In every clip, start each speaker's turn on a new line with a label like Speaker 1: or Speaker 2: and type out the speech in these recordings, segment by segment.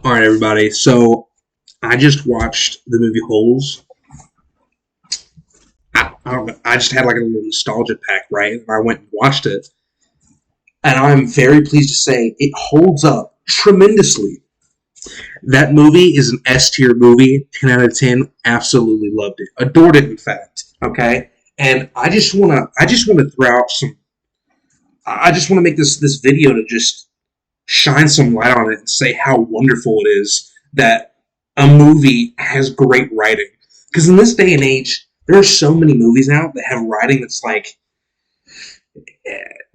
Speaker 1: All right, everybody. So I just watched the movie Holes. I just had like a little nostalgia pack, right? I went and watched it, and I'm very pleased to say it holds up tremendously. That movie is an S tier movie, 10 out of 10. Absolutely loved it, adored it, in fact. Okay, and I just wanna throw out some. I just want to make this video to just shine some light on it and say how wonderful it is that a movie has great writing. Because in this day and age, there are so many movies out that have writing that's like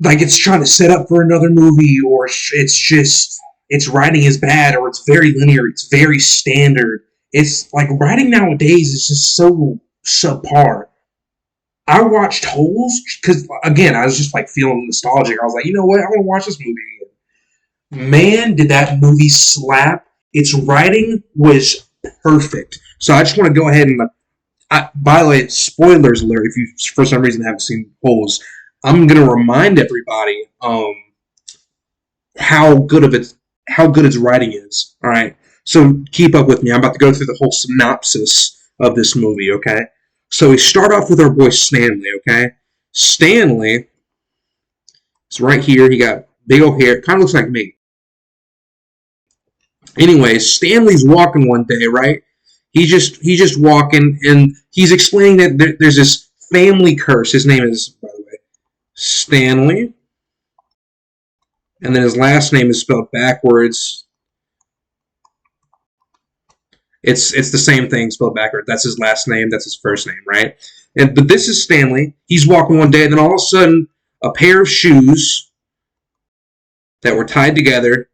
Speaker 1: it's trying to set up for another movie, or it's just its writing is bad, or it's very linear, it's very standard. It's like writing nowadays is just so subpar. I watched Holes because again, I was just like feeling nostalgic. I was like, you know what, I want to watch this movie again. Man, did that movie slap! Its writing was perfect. So I just want to go ahead and by the way, spoilers alert if you for some reason haven't seen Holes. I'm gonna remind everybody how good of its how good its writing is. All right, so keep up with me. I'm about to go through the whole synopsis of this movie. Okay, so we start off with our boy Stanley. Okay, Stanley is right here. He got big old hair. Kind of looks like me. Anyways, Stanley's walking one day, right? He's just walking, and he's explaining that there's this family curse. His name is, by the way, Stanley, and then his last name is spelled backwards. It's the same thing spelled backwards. That's his last name. That's his first name, right? But this is Stanley. He's walking one day, and then all of a sudden, a pair of shoes that were tied together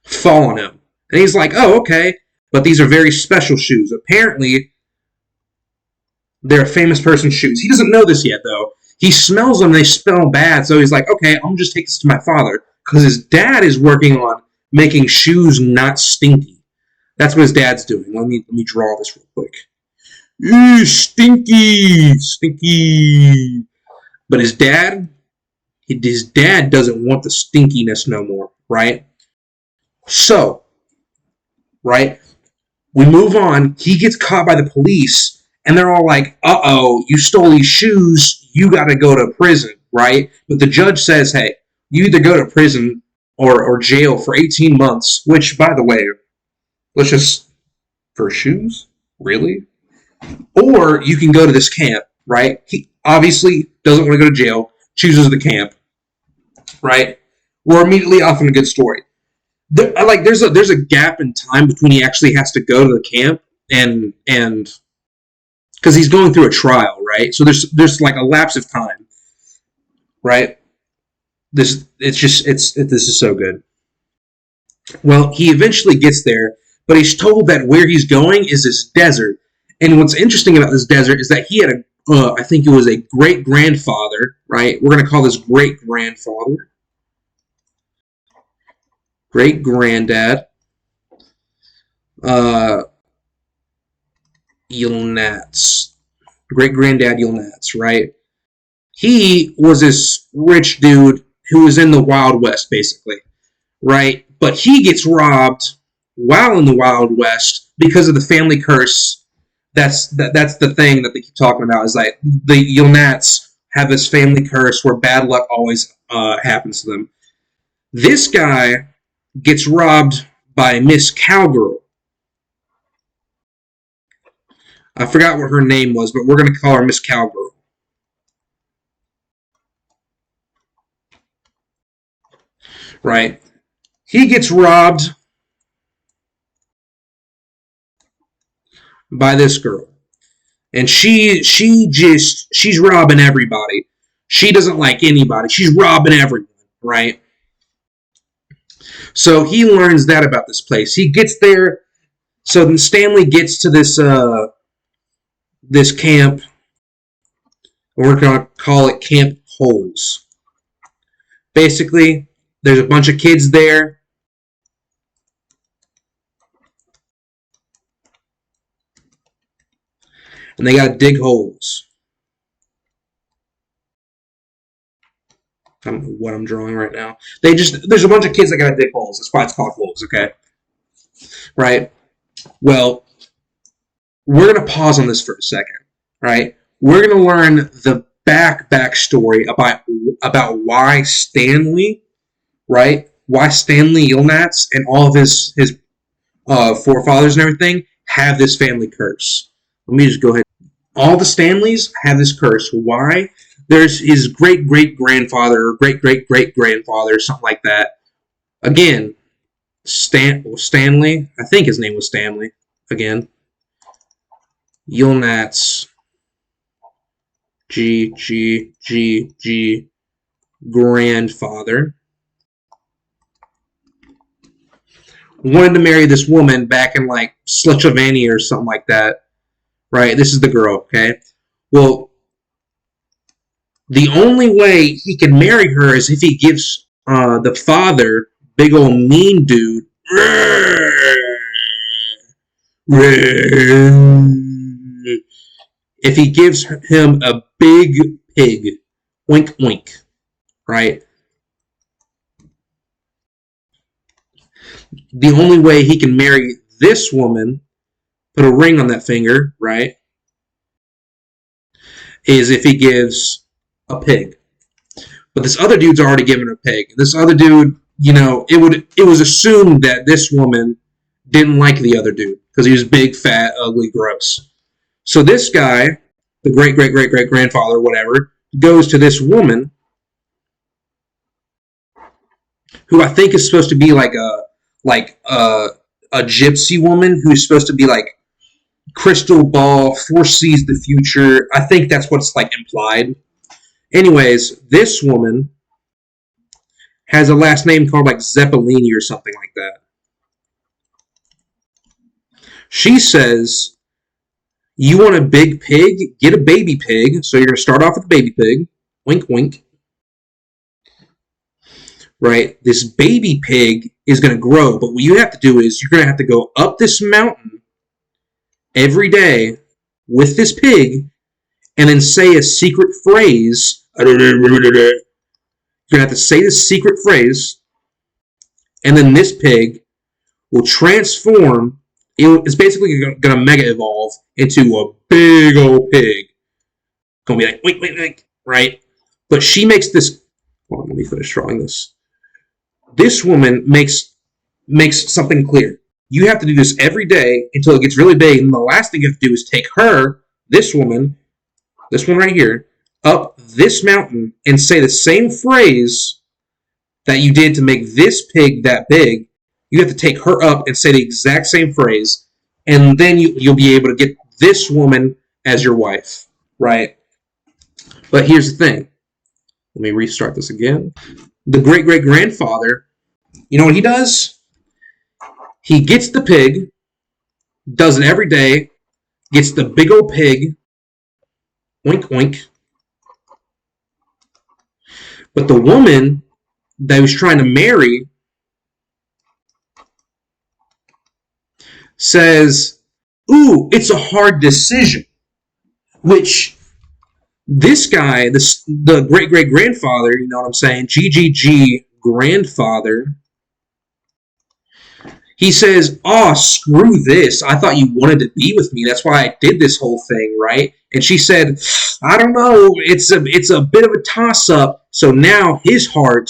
Speaker 1: fall on him, and he's like, "Oh, okay." But these are very special shoes. Apparently, they're a famous person's shoes. He doesn't know this yet, though. He smells them, they smell bad, so he's like, okay, I'm going to just take this to my father, because his dad is working on making shoes not stinky. That's what his dad's doing. Let me draw this real quick. Ooh, stinky, stinky. But his dad doesn't want the stinkiness no more, right? So, right, we move on. He gets caught by the police, and they're all like, uh-oh, you stole these shoes, you got to go to prison, right? But the judge says, hey, you either go to prison or jail for 18 months, which, by the way, let's just, for shoes? Really? Or you can go to this camp, right? He obviously doesn't want to go to jail, chooses the camp, right? We're immediately off on a good story. There's a gap in time between he actually has to go to the camp and because he's going through a trial, right? So there's like a lapse of time, right? This is so good. Well, he eventually gets there, but he's told that where he's going is this desert. And what's interesting about this desert is that he had I think it was a great grandfather, right? We're gonna call this great grandfather, great granddad, Yulnats, great granddad Yulnats, right? He was this rich dude who was in the Wild West, basically, right? But he gets robbed while in the Wild West because of the family curse. That's the thing that they keep talking about is like the Yulnats have this family curse where bad luck always happens to them. This guy gets robbed by Miss Cowgirl. I forgot what her name was, but we're going to call her Miss Cowgirl. Right? He gets robbed by this girl. And she's robbing everybody. She doesn't like anybody. She's robbing everyone, right? So he learns that about this place. He gets there. So then Stanley gets to this camp. We're going to call it Camp Holes. Basically, there's a bunch of kids there. And they got to dig holes. what I'm drawing right now. There's a bunch of kids that got dick holes. That's why it's called holes. Okay, right? Well, we're gonna pause on this for a second, right? We're gonna learn the backstory about why Stanley, right? Why Stanley Ilnats and all of his forefathers and everything have this family curse. Let me just go ahead. All the Stanleys have this curse. Why? There's his great great grandfather or great great great grandfather, something like that. Again, Stanley. I think his name was Stanley. Again, Yulnat's G grandfather wanted to marry this woman back in like Slutchovania or something like that. Right? This is the girl, okay? Well, the only way he can marry her is if he gives the father, big old mean dude, if he gives him a big pig, oink oink, right? The only way he can marry this woman, put a ring on that finger, right, is if he gives a pig. But this other dude's already given a pig. This other dude, it was assumed that this woman didn't like the other dude because he was big, fat, ugly, gross. So this guy, the great great great great grandfather, whatever, goes to this woman who I think is supposed to be like a gypsy woman who's supposed to be like crystal ball, foresees the future. I think that's what's like implied. Anyways, this woman has a last name called like Zeppelini or something like that. She says, you want a big pig? Get a baby pig. So you're going to start off with a baby pig. Wink, wink. Right? This baby pig is going to grow. But what you have to do is you're going to have to go up this mountain every day with this pig and then say a secret phrase. You're going to have to say this secret phrase. And then this pig will transform. It's basically going to mega evolve into a big old pig. Going to be like, wait, right? But she makes this. Hold on, let me finish drawing this. This woman makes something clear. You have to do this every day until it gets really big, and the last thing you have to do is take her, this one right here, up this mountain and say the same phrase that you did to make this pig that big. You have to take her up and say the exact same phrase, and then you'll be able to get this woman as your wife, right? But here's the thing. Let me restart this again. The great-great-grandfather, you know what he does? He gets the pig, does it every day, gets the big old pig, oink, oink. But the woman that he was trying to marry says, ooh, it's a hard decision. Which this guy, the great-great-grandfather, you know what I'm saying, GGG grandfather, he says, oh, screw this. I thought you wanted to be with me. That's why I did this whole thing, right? And she said, I don't know. It's a bit of a toss-up. So now his heart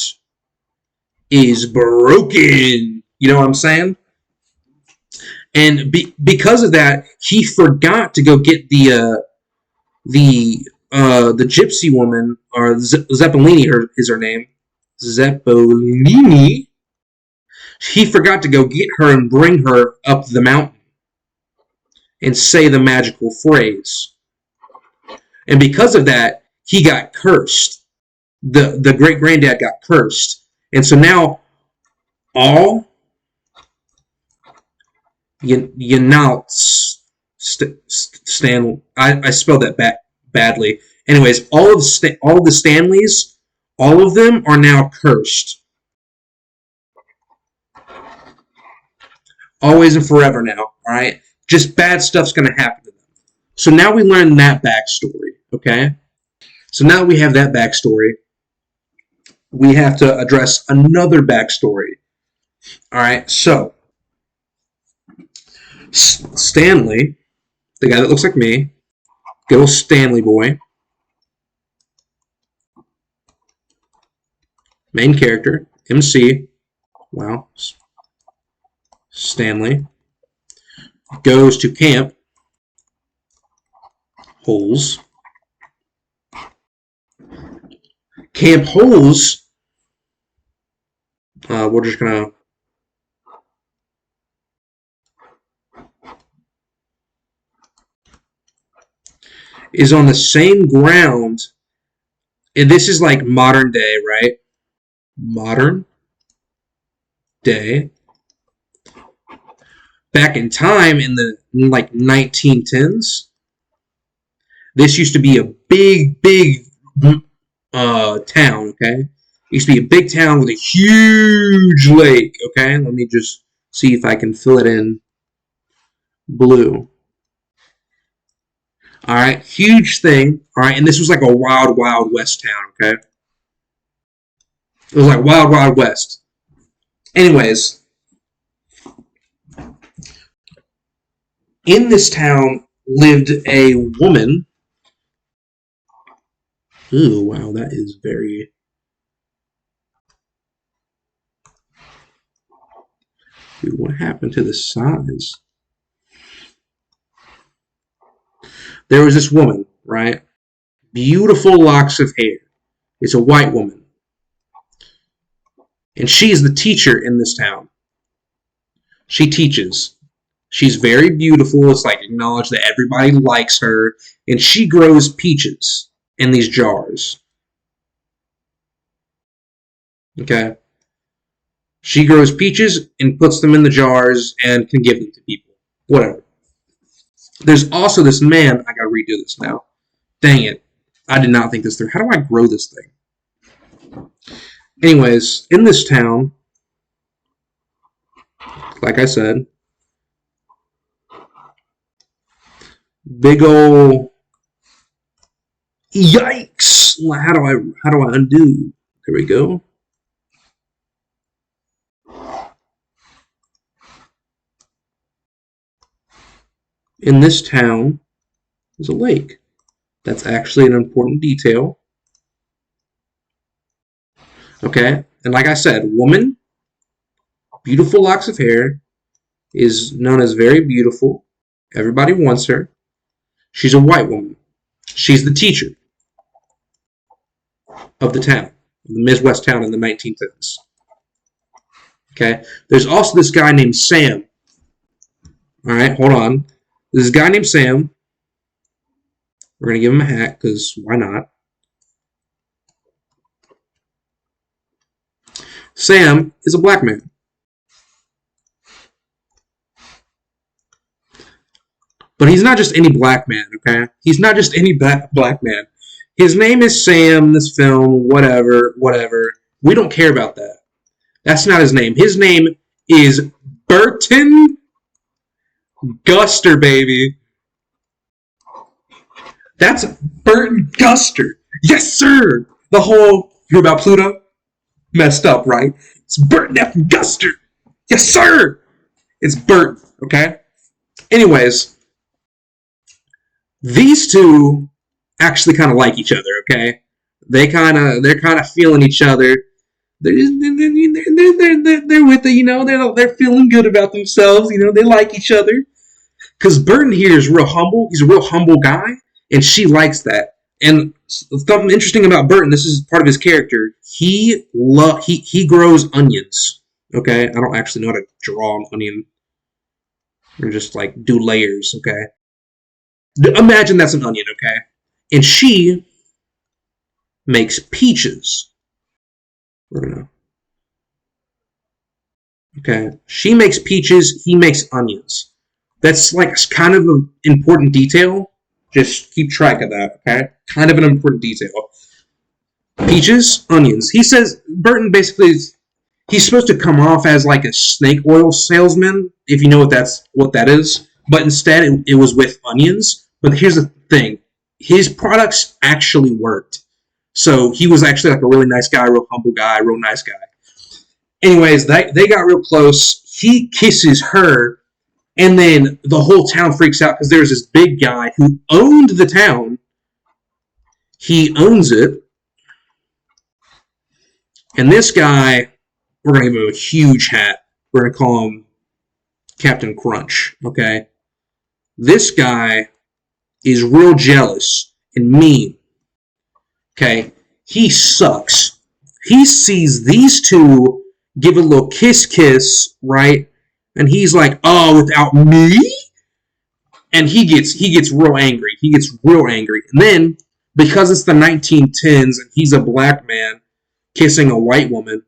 Speaker 1: is broken. You know what I'm saying? And because of that, he forgot to go get the gypsy woman, or Zeppelini is her name. Zeppelini. He forgot to go get her and bring her up the mountain and say the magical phrase. And because of that, he got cursed. The great-granddad got cursed. And so now all Yanalts Stan, I spelled that badly. Anyways, all of the Stanleys, all of them are now cursed. Always and forever now, all right? Just bad stuff's going to happen to them. So now we learn that backstory, okay? So now that we have that backstory, we have to address another backstory. All right, so Stanley, the guy that looks like me, good old Stanley boy, main character, MC, wow, Stanley, goes to Camp Holes. Camp Holes, we're just going to is on the same ground, and this is like modern day, right? Modern day. Back in time, in the like 1910s, this used to be a big town, okay? It used to be a big town with a huge lake, okay? Let me just see if I can fill it in blue. All right, huge thing. All right, and this was like a wild, wild west town, okay? It was like wild, wild west. Anyways, in this town lived a woman. Ooh, wow, that is very... Dude, what happened to the size? There was this woman, right? Beautiful locks of hair. It's a white woman. And she's the teacher in this town. She teaches. She's very beautiful. It's like acknowledged that everybody likes her. And she grows peaches in these jars. Okay? She grows peaches and puts them in the jars and can give them to people. Whatever. There's also this man. I gotta redo this now. Dang it. I did not think this through. How do I grow this thing? Anyways, in this town, like I said, big ol' yikes. How do I undo? There we go. In this town is a lake. That's actually an important detail. Okay? And like I said, woman, beautiful locks of hair, is known as very beautiful. Everybody wants her. She's a white woman. She's the teacher of the town, the Midwest town in the 1910s. Okay? There's also this guy named Sam. All right, hold on. There's a guy named Sam. We're going to give him a hat, because why not? Sam is a black man. But he's not just any black man, okay? He's not just any black man. His name is Sam, this film, whatever. We don't care about that. That's not his name. His name is Burton Guster, baby. That's Burton Guster. Yes, sir. The whole, you're about Pluto? Messed up, right? It's Burton F. Guster. Yes, sir. It's Burton, okay? Anyways, these two actually kind of like each other, okay? They're kind of feeling each other. They're with it, you know. They're feeling good about themselves, you know. They like each other. Because Burton here is real humble. He's a real humble guy, and she likes that. And something interesting about Burton, this is part of his character. He grows onions. Okay, I don't actually know how to draw an onion, or just like do layers. Okay, imagine that's an onion. Okay, and she makes peaches. We're gonna. Okay, she makes peaches. He makes onions. That's like kind of an important detail. Just keep track of that, okay? Kind of an important detail. Peaches, onions. He says, Burton basically, he's supposed to come off as like a snake oil salesman, if you know what that is. But instead, it was with onions. But here's the thing. His products actually worked. So he was actually like a really nice guy, real humble guy, real nice guy. Anyways, they got real close. He kisses her, and then the whole town freaks out because there's this big guy who owned the town. He owns it. And this guy, we're going to give him a huge hat. We're going to call him Captain Crunch, okay? This guy is real jealous and mean, okay? He sucks. He sees these two give a little kiss, right? And he's like, oh, without me? And he gets real angry. He gets real angry. And then, because it's the 1910s and he's a black man kissing a white woman,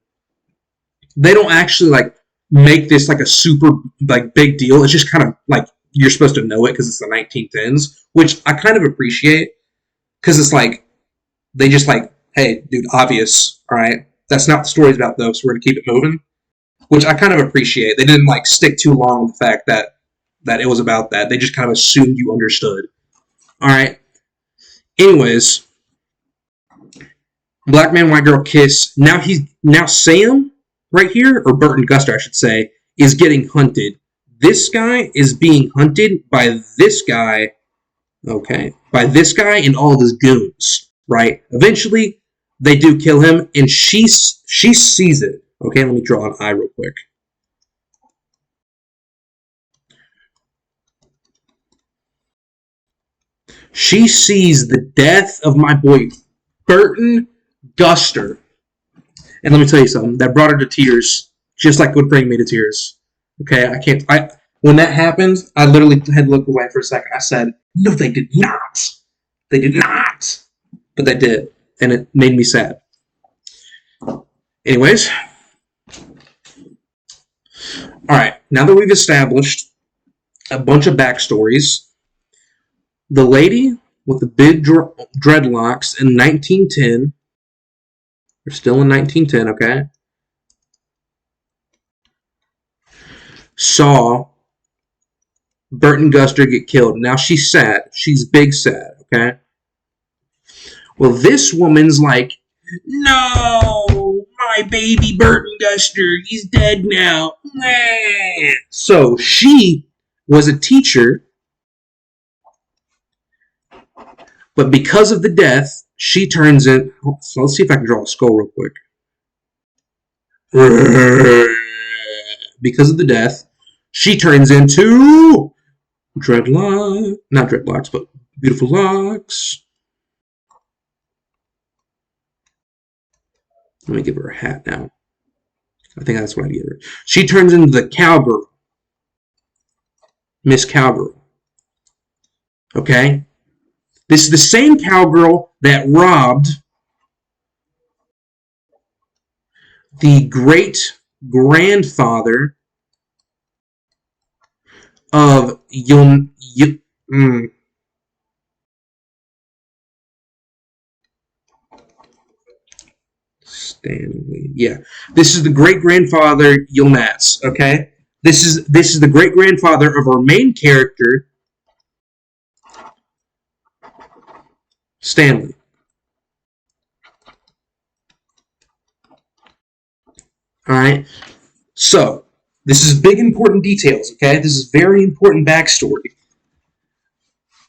Speaker 1: they don't actually like make this like a super like big deal. It's just kind of like you're supposed to know it because it's the 1910s, which I kind of appreciate because it's like they just like, hey, dude, obvious, all right? That's not the story's about though, so we're gonna keep it moving, which I kind of appreciate. They didn't like stick too long on the fact that it was about that. They just kind of assumed you understood. All right. Anyways, black man, white girl kiss. Now Sam right here, or Burton Guster, I should say, is getting hunted. This guy is being hunted by this guy. Okay, by this guy and all of his goons. Right. Eventually, they do kill him, and she sees it. Okay, let me draw an eye real quick. She sees the death of my boy, Burton Guster. And let me tell you something, that brought her to tears, just like it would bring me to tears. Okay, when that happened, I literally had to look away for a second. I said, no, they did not. They did not. But they did, and it made me sad. Anyways. Alright, now that we've established a bunch of backstories, the lady with the big dreadlocks in 1910, we're still in 1910, okay, saw Burton Guster get killed. Now she's sad. She's big sad, okay? Well, this woman's like, no, my baby Burton Guster, he's dead now. So she was a teacher, but because of the death, she turns in. So let's see if I can draw a skull real quick. Because of the death, she turns into not dreadlocks, but beautiful locks. Let me give her a hat now. I think that's what I give her. She turns into the cowgirl. Miss Cowgirl. Okay? This is the same cowgirl that robbed the great-grandfather of Stanley. Yeah. This is the great-grandfather Yilmaz, okay? This is the great-grandfather of our main character, Stanley. Alright? So, this is big important details, okay? This is very important backstory.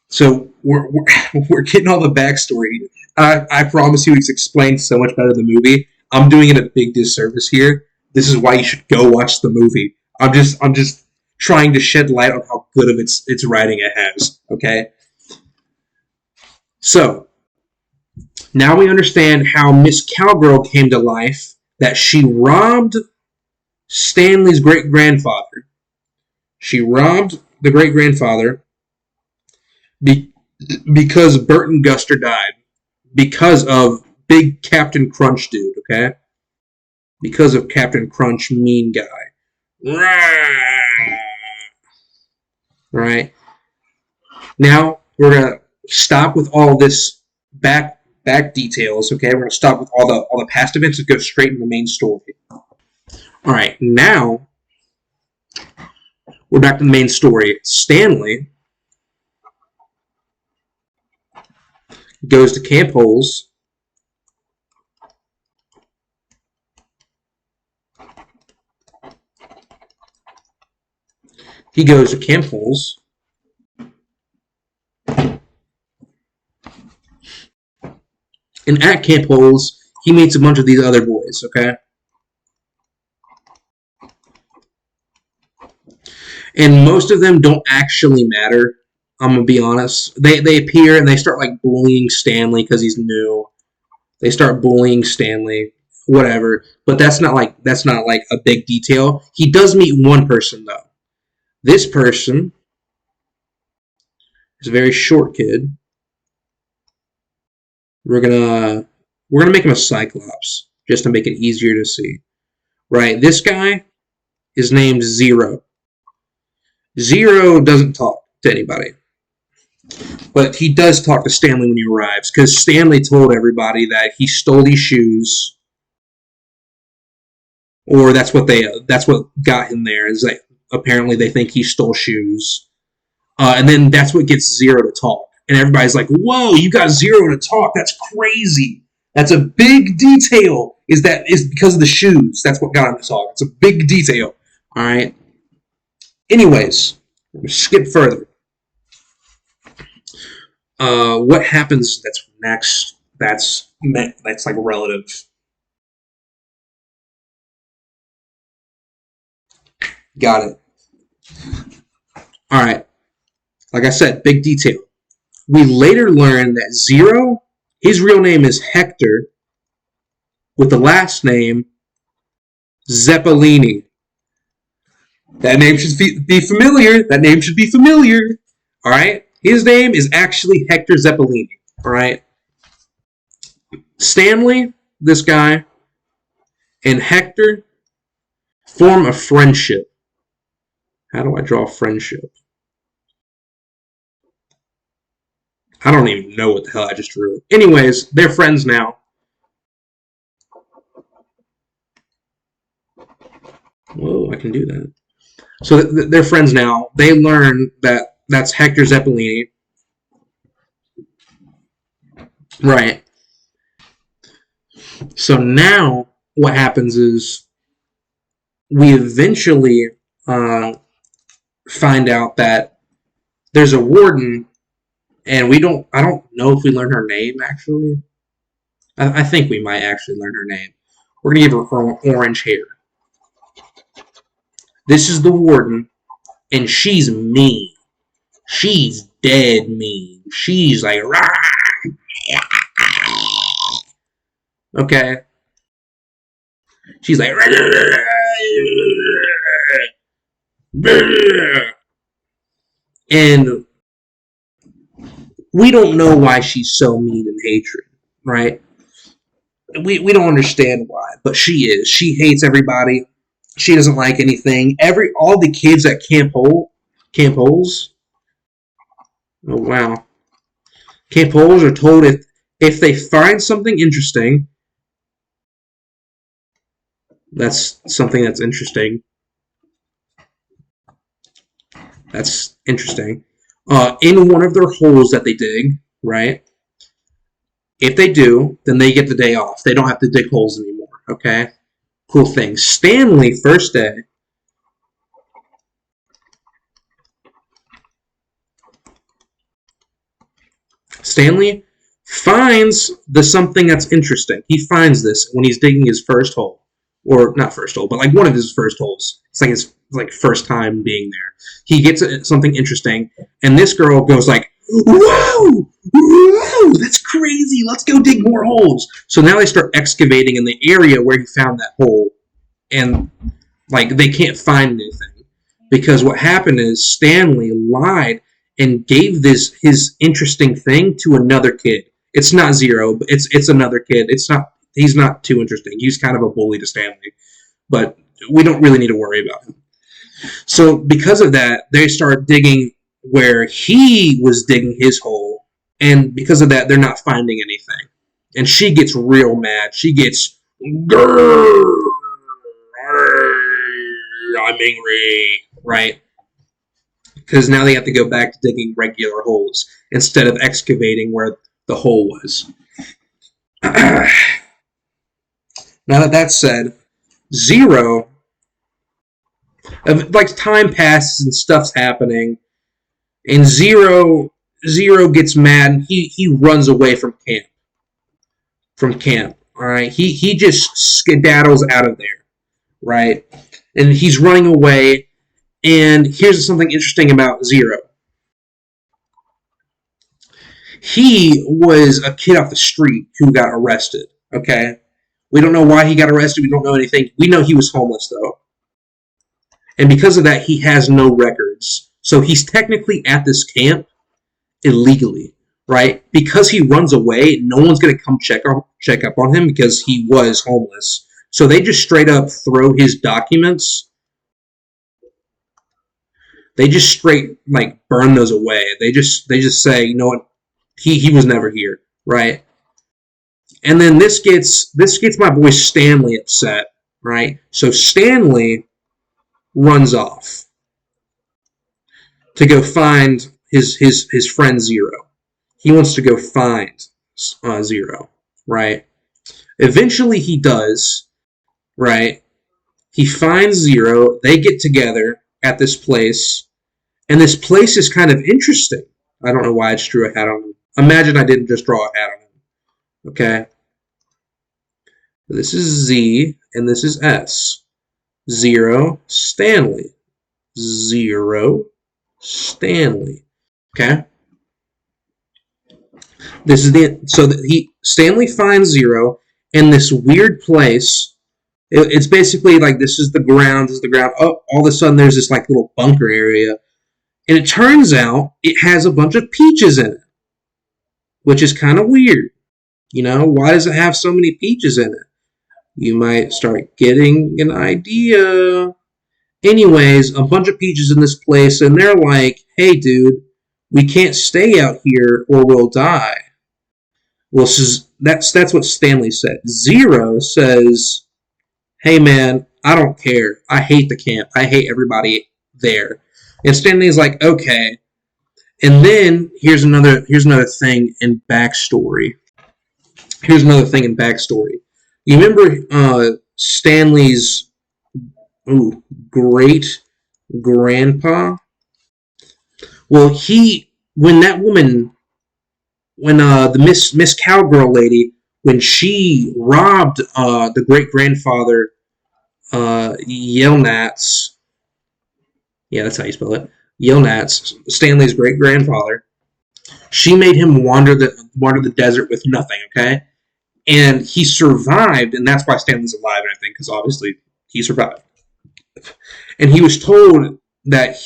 Speaker 1: So, we're getting all the backstory. I promise you it's explained so much better than the movie. I'm doing it a big disservice here. This is why you should go watch the movie. I'm just trying to shed light on how good of its writing it has, okay? So, now we understand how Miss Cowgirl came to life, that she robbed Stanley's great-grandfather. She robbed the great-grandfather because Burton Guster died. Because of big Captain Crunch dude, okay? Because of Captain Crunch, mean guy. Right? Now, we're going to stop with all this back details, okay? We're going to stop with all the past events and go straight into the main story. All right, now we're back to the main story. Stanley goes to Camp Holes He goes to Camp Holes. And at Camp Holes, he meets a bunch of these other boys, okay? And most of them don't actually matter. I'm gonna be honest. They appear and they start like bullying Stanley because he's new. They start bullying Stanley, whatever. But that's not like a big detail. He does meet one person though. This person is a very short kid. We're gonna make him a Cyclops just to make it easier to see. Right. This guy is named Zero. Zero doesn't talk to anybody. But he does talk to Stanley when he arrives, because Stanley told everybody that he stole these shoes, or that's what got him there. Is that apparently they think he stole shoes, and then that's what gets Zero to talk, and everybody's like, "Whoa, you got Zero to talk? That's crazy. That's a big detail. Is because of the shoes? That's what got him to talk. It's a big detail. All right. Anyways, skip further. What happens that's next? That's like relative. Got it. All right. Like I said, big detail. We later learn that Zero, his real name is Hector, with the last name Zeppelini. That name should be familiar. That name should be familiar. All right. His name is actually Hector Zeppelini. All right. Stanley, this guy, and Hector form a friendship. How do I draw friendship? I don't even know what the hell I just drew. Anyways, they're friends now. Whoa, I can do that. So they're friends now. They learn that that's Hector Zeppelini. Right. So now what happens is we eventually find out that there's a warden, and I don't know if we learn her name actually. I think we might actually learn her name. We're gonna give her orange hair. This is the warden, and she's mean. She's dead mean. She's like, rah! Okay. She's like, and we don't know why she's so mean and hatred, right? We don't understand why, but she is. She hates everybody. She doesn't like anything. All the kids at Camp Holes. Oh wow. Camp Holes are told if they find something interesting, that's something that's interesting. That's interesting. In one of their holes that they dig, right? If they do, then they get the day off. They don't have to dig holes anymore. Okay? Cool thing. Stanley, first day. Stanley finds something that's interesting. He finds this when he's digging his first hole. Or not first hole, but like one of his first holes. It's like his first time being there. He gets something interesting, and this girl goes like, "Whoa! Whoa! That's crazy! Let's go dig more holes." So now they start excavating in the area where he found that hole, and like they can't find anything because what happened is Stanley lied and gave his interesting thing to another kid. It's not Zero, but it's another kid. He's not too interesting. He's kind of a bully to Stanley, but we don't really need to worry about him. So because of that, they start digging where he was digging his hole, and because of that, they're not finding anything. And she gets real mad. She gets, grrr, I'm angry, right? Because now they have to go back to digging regular holes instead of excavating where the hole was. Now that that's said, Zero Like time passes and stuff's happening, and Zero gets mad and he runs away from camp. All right, he just skedaddles out of there. Right, and he's running away. And here's something interesting about Zero. He was a kid off the street who got arrested. Okay, we don't know why he got arrested. We don't know anything. We know he was homeless though, and because of that, he has no records. So he's technically at this camp illegally, right? Because he runs away, no one's going to come check up on him because he was homeless. So they just straight up throw his documents. They just straight like burn those away. They just say, you know what, he was never here, right? And then this gets my boy Stanley upset, right? So Stanley runs off to go find his friend Zero. He wants to go find Zero, right? Eventually he does, right? He finds Zero. They get together at this place, and this place is kind of interesting. I don't know why I just drew a hat on him. Imagine I didn't just draw a hat on him. Okay? This is Z, and this is S. Zero, Stanley. Zero, Stanley. Okay? This is Stanley finds Zero in this weird place. It's basically like this is the ground. Oh, all of a sudden there's this like little bunker area, and it turns out it has a bunch of peaches in it, which is kind of weird. You know, why does it have so many peaches in it? You might start getting an idea. Anyways, a bunch of peaches in this place, and they're like, "Hey, dude, we can't stay out here or we'll die." Well, that's what Stanley said. Zero says, "Hey, man, I don't care. I hate the camp. I hate everybody there." And Stanley's like, "Okay." And then here's another thing in backstory. You remember Stanley's great grandpa? Well, when that woman, the Miss Cowgirl lady, when she robbed the great grandfather Yelnats, yeah, that's how you spell it, Yelnats, Stanley's great grandfather, she made him wander the desert with nothing. Okay, and he survived, and that's why Stanley's alive, I think, because obviously he survived. And he was told that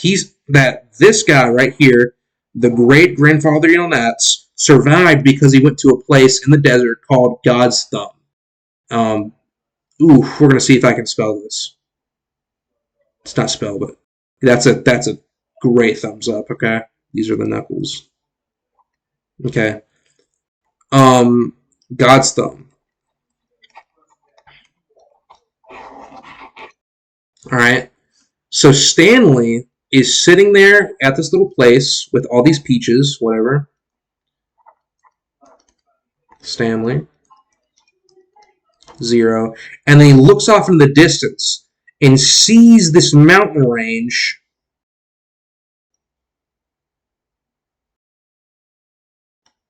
Speaker 1: this guy right here, the great grandfather Yelnats, survived because he went to a place in the desert called God's Thumb. We're gonna see if I can spell this. It's not spelled, but that's a great thumbs up. Okay, these are the knuckles. Okay, God's Thumb. All right. So Stanley is sitting there at this little place with all these peaches, whatever. Stanley. Zero. And then he looks off in the distance and sees this mountain range.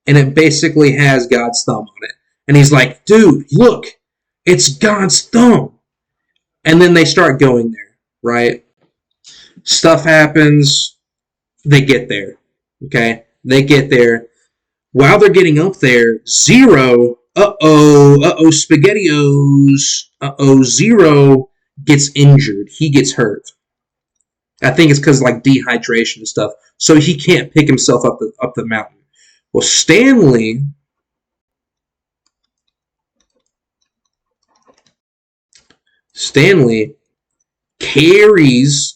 Speaker 1: And it basically has God's thumb on it. And he's like, dude, look, it's God's thumb. And then they start going there, right? Stuff happens. They get there. Okay? They get there. While they're getting up there, Zero, SpaghettiOs, Zero gets injured. He gets hurt. I think it's because like dehydration and stuff. So he can't pick himself up the mountain. Well, Stanley carries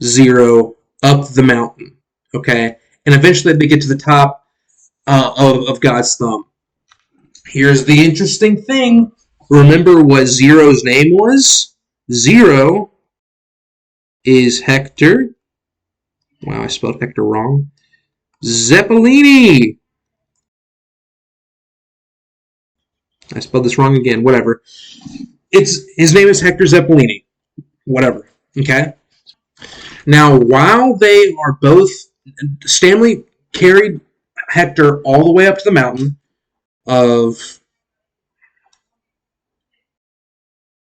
Speaker 1: Zero up the mountain. Okay, and eventually they get to the top of God's thumb. Here's the interesting thing. Remember what Zero's name was? Zero is Hector. Wow, I spelled Hector wrong. Zeppelini. I spelled this wrong again. Whatever. His name is Hector Zeppelini. Whatever. Okay. Now, while they are both, Stanley carried Hector all the way up to the mountain of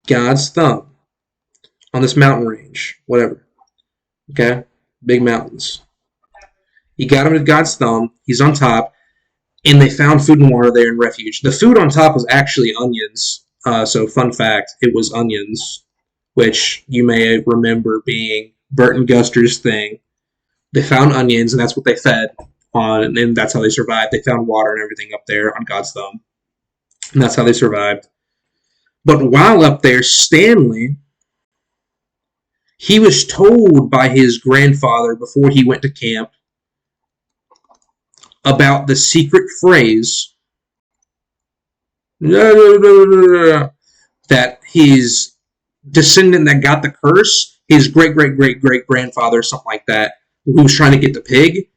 Speaker 1: God's thumb on this mountain range. Whatever. Okay. Big mountains. He got him to God's thumb. He's on top. And they found food and water there in refuge. The food on top was actually onions. So, fun fact, it was onions, which you may remember being Bert and Guster's thing. They found onions, and that's what they fed on, and that's how they survived. They found water and everything up there on God's thumb, and that's how they survived. But while up there, Stanley, he was told by his grandfather before he went to camp about the secret phrase that his descendant that got the curse, his great grandfather, something like that, who was trying to get the pig,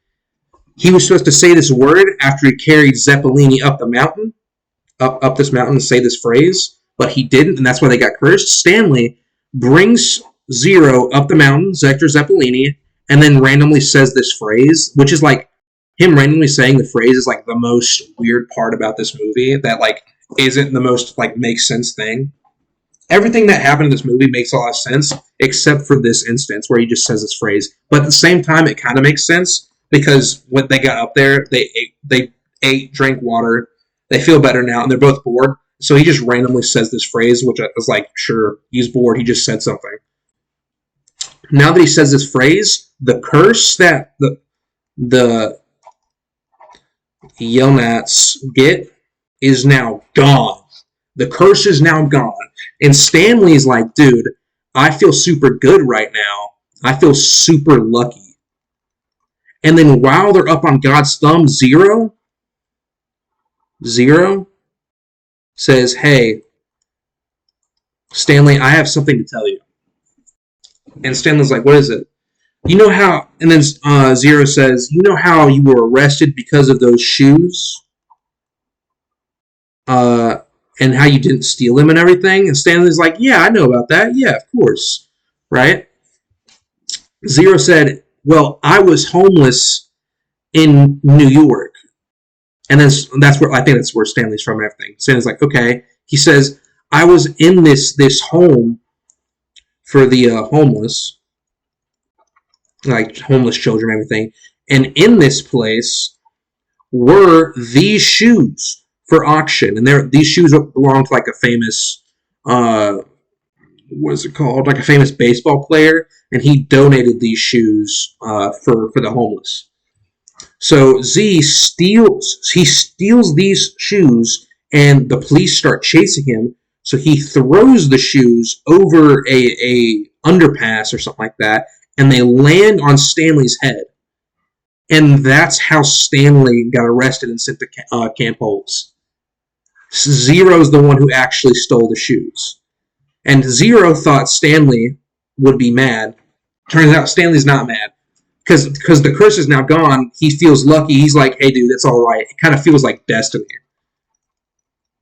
Speaker 1: he was supposed to say this word after he carried Zeppelini up the mountain, up this mountain, and say this phrase, but he didn't, and that's why they got cursed. Stanley brings Zero up the mountain, Hector Zeppelini, and then randomly says this phrase, which is like, him randomly saying the phrase is like the most weird part about this movie, that like isn't the most like makes sense thing. Everything that happened in this movie makes a lot of sense, except for this instance where he just says this phrase. But at the same time, it kind of makes sense because when they got up there, they ate, drank water, they feel better now, and they're both bored. So he just randomly says this phrase, which I was like, sure, he's bored. He just said something. Now that he says this phrase, the curse that the Yelnats get is now gone. The curse is now gone. And Stanley's like, dude, I feel super good right now. I feel super lucky. And then while they're up on God's thumb, Zero says, hey, Stanley, I have something to tell you. And Stanley's like, what is it? You know how, and then Zero says, you know how you were arrested because of those shoes? And how you didn't steal them and everything? And Stanley's like, yeah, I know about that. Yeah, of course. Right? Zero said, well, I was homeless in New York. And then that's where, I think that's where Stanley's from and everything. Stanley's like, okay. He says, I was in this home for the homeless, like homeless children and everything. And in this place were these shoes for auction, and these shoes belong to like a famous, what is it called? Like a famous baseball player, and he donated these shoes for the homeless. So he steals these shoes, and the police start chasing him. So he throws the shoes over a underpass or something like that, and they land on Stanley's head. And that's how Stanley got arrested and sent to Camp Holz. Zero's the one who actually stole the shoes. And Zero thought Stanley would be mad. Turns out Stanley's not mad. Because the curse is now gone, he feels lucky. He's like, hey, dude, that's all right. It kind of feels like destiny.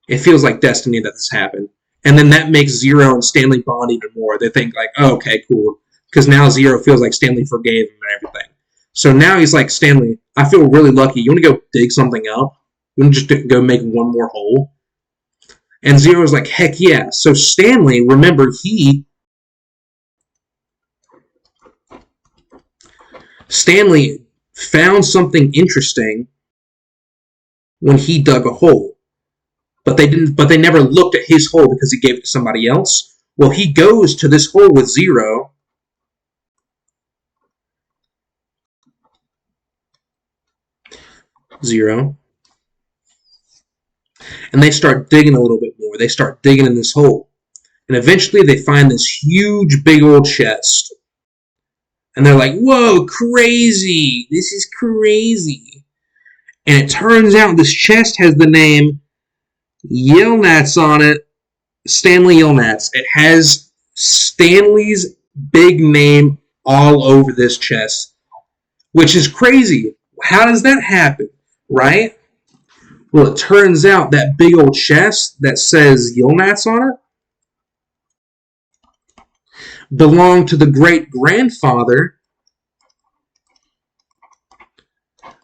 Speaker 1: It feels like destiny that this happened. And then that makes Zero and Stanley bond even more. They think like, oh, okay, cool. Because now Zero feels like Stanley forgave him and everything. So now he's like, Stanley, I feel really lucky. You want to go dig something up? You want to just go make one more hole? And Zero's like, heck yeah. So Stanley, remember, Stanley found something interesting when he dug a hole. But they never looked at his hole because he gave it to somebody else. Well, he goes to this hole with Zero. And they start digging a little bit more. They start digging in this hole. And eventually they find this huge, big old chest. And they're like, whoa, crazy. This is crazy. And it turns out this chest has the name Yelnats on it. Stanley Yelnats. It has Stanley's big name all over this chest. Which is crazy. How does that happen? Right? Well, it turns out that big old chest that says Yilnats on it belonged to the great-grandfather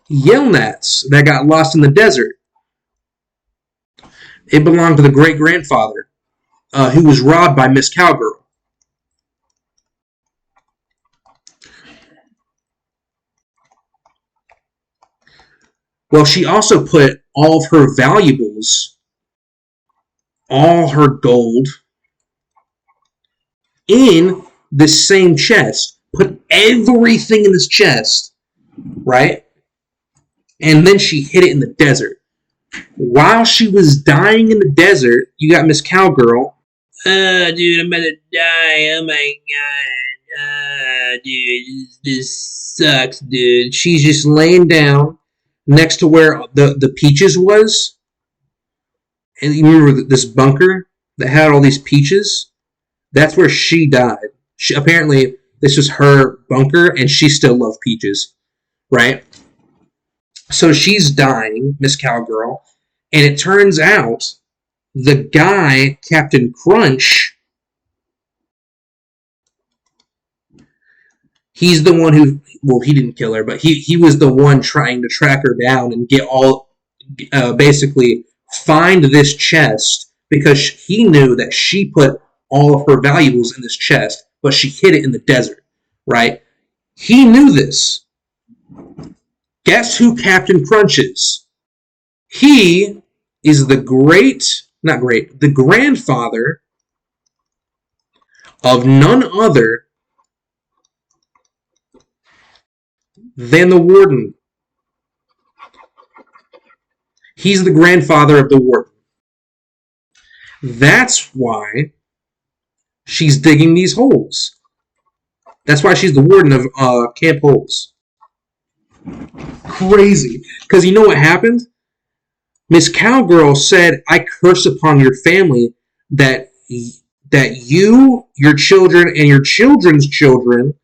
Speaker 1: Yilnats that got lost in the desert. It belonged to the great-grandfather who was robbed by Miss Cowgirl. Well, she also put all of her valuables, all her gold, in this same chest. Put everything in this chest, right? And then she hid it in the desert. While she was dying in the desert, you got Miss Cowgirl. Dude, I'm about to die. Oh my god. Dude, this sucks, dude. She's just laying down next to where the peaches was. And you remember this bunker that had all these peaches? That's where she died. Apparently, this was her bunker, and she still loved peaches, right? So she's dying, Miss Cowgirl, and it turns out the guy, Captain Crunch, he's the one who, well, he didn't kill her, but he was the one trying to track her down and get basically find this chest because he knew that she put all of her valuables in this chest, but she hid it in the desert, right? He knew this. Guess who Captain Crunch is? He is the the grandfather of none other than the warden. He's the grandfather of the warden. That's why she's digging these holes. That's why she's the warden of Camp Holes. Crazy. Because you know what happened? Miss Cowgirl said, I curse upon your family that you, your children, and your children's children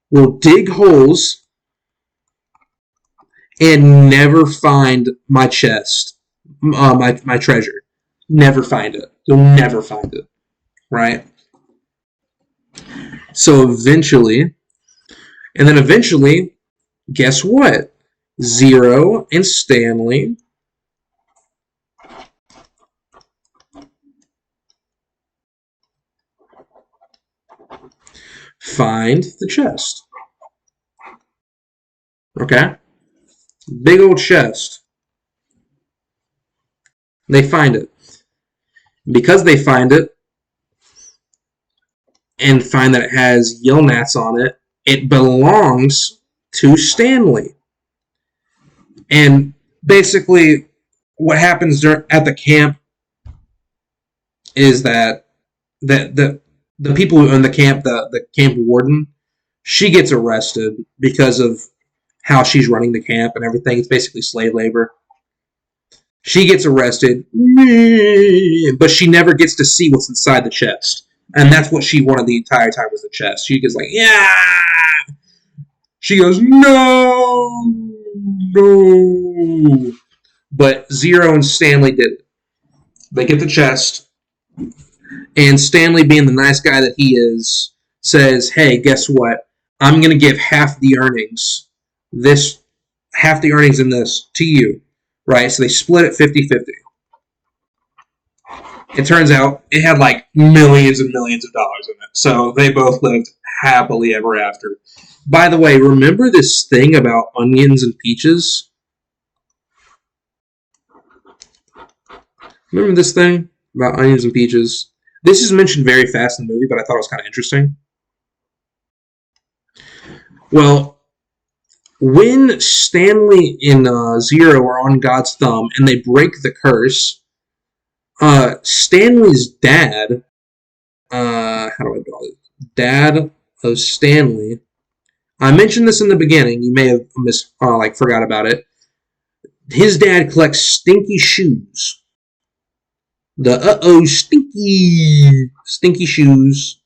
Speaker 1: will dig holes and never find my chest, my treasure. Never find it. You'll never find it. Right? So eventually, guess what? Zero and Stanley find the chest. Okay? Big old chest. They find it. Because they find it and find that it has Yilnats on it, it belongs to Stanley. And basically, what happens at the camp is that the people who own the camp, the camp warden, she gets arrested because of how she's running the camp and everything. It's basically slave labor. She gets arrested, but she never gets to see what's inside the chest. And that's what she wanted the entire time was the chest. She goes like, yeah! She goes, no! No! But Zero and Stanley did it. They get the chest, and Stanley, being the nice guy that he is, says, hey, guess what? I'm going to give half the earnings in this to you. Right? So they split it 50-50. It turns out it had like millions and millions of dollars in it. So they both lived happily ever after. By the way, remember this thing about onions and peaches? Remember this thing about onions and peaches? This is mentioned very fast in the movie, but I thought it was kind of interesting. Well, when Stanley and Zero are on God's thumb and they break the curse, Stanley's dad, how do I draw it? Dad of Stanley. I mentioned this in the beginning. You may have forgot about it. His dad collects stinky shoes. The stinky shoes.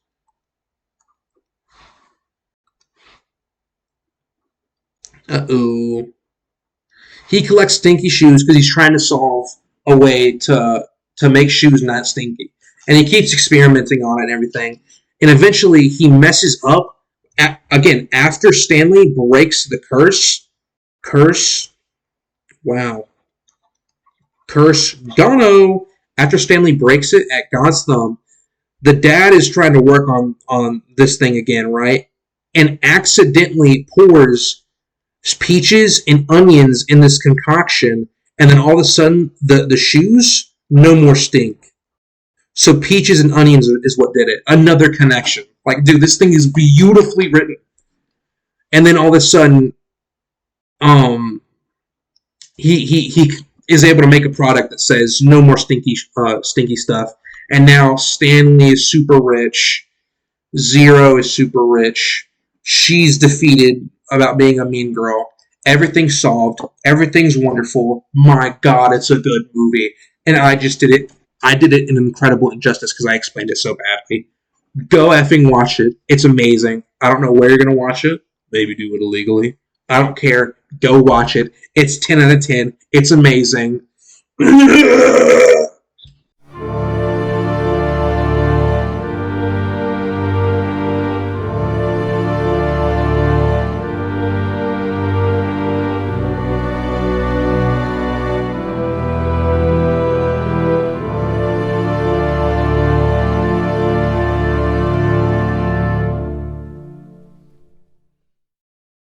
Speaker 1: He collects stinky shoes because he's trying to solve a way to make shoes not stinky, and he keeps experimenting on it and everything. And eventually, he messes up. Again, after Stanley breaks the curse. Wow, curse. Gono. After Stanley breaks it at God's thumb, the dad is trying to work on this thing again, right? And accidentally pours peaches and onions in this concoction, and then all of a sudden the shoes no more stink. So peaches and onions is what did it. Another connection. Like, dude, this thing is beautifully written. And then all of a sudden, um, he is able to make a product that says no more stinky stuff. And now Stanley is super rich. Zero is super rich. She's defeated about being a mean girl. Everything's solved. Everything's wonderful. My God, it's a good movie. And I just did it. I did it in incredible injustice because I explained it so badly. Go effing watch it. It's amazing. I don't know where you're going to watch it. Maybe do it illegally. I don't care. Go watch it. It's 10 out of 10. It's amazing.